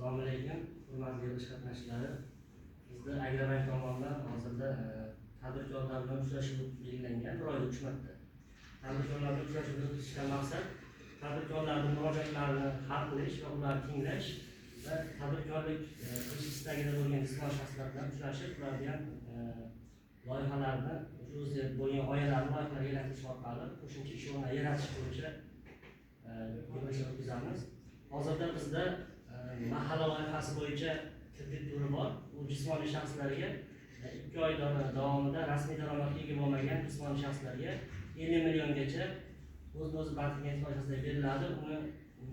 Assalomu alaykum, hurmatli yig'ilish qatnashchilari. Bizda Agrobank tomonidan hozirda tadbirkorlar bilan uchrashuv belgilangan, bir oyda 3 marta. Tadbirkorlar bilan uchrashuvda o'tkazishdan maqsad tadbirkorlarning murojaatlarini hal qilish va ularni tinglash va tadbirkorlik qilish istagida bo'lgan jismoniy shaxslar bilan uchrashib, ularga ham loyihalarni o'zi bo'lgan g'oyalarni loyihalarga aylantirish orqali qo'shimcha ish o'rnini yaratish bo'yicha yig'ilishlar o'tkazamiz. Hozirda bizda mahalla loyihasi bo'yicha kredit turi bor. Bu jismoniy shaxslarga 2 oy davomida rasmiy daromadga ega bo'lmagan jismoniy shaxslarga 50 milliongacha o'z bandlik imtiyozlari beriladi. Uni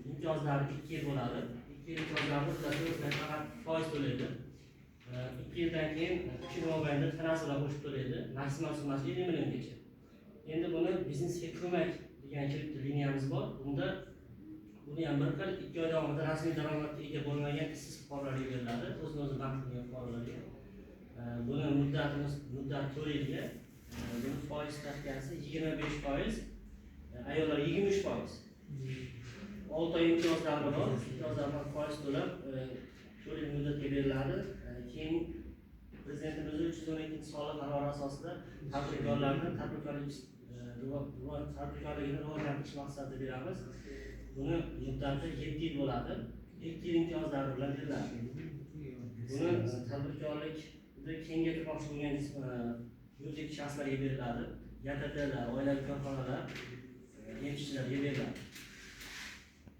imtiyozlari 2 yil bo'ladi. 2 yil imtiyozlarni to'lashga faqat foiz to'laydi. 2 yildan keyin 3 yil mobaynida transferlar qo'shib to'laydi. Maksimal summasi 50 milliongacha. Endi buni biznesga ko'mak degan kredit liniyamiz bor. Bunda buni ham bir xil 2 oy davomida rasmiy daromadga ega bo'lmagan ishsiz fuqarolarga beriladi, o'zini bandlik qilgan fuqarolarga. Buni muddat 4 yilga, buni foiz stavkasi 25%, ayollar 23%. 6 oy imtiyozlari bor, imtiyozlardan foiz to'lab 4 yil muddatga beriladi. Keyin Prezidentimiz 312-sonli qarori asosida tadbirkorlarni tadbirkorligini rivojlantirish maqsadida beramiz. Buni muddati 7 yil bo'ladi. 2 yil imtiyozlari bilan beriladi. Buni tadbirkorlikda kengaytirmoqchi bo'lgan yuridik shaxslarga beriladi. YTTlar, oilaviy korxonalar, emishchilarga beriladi.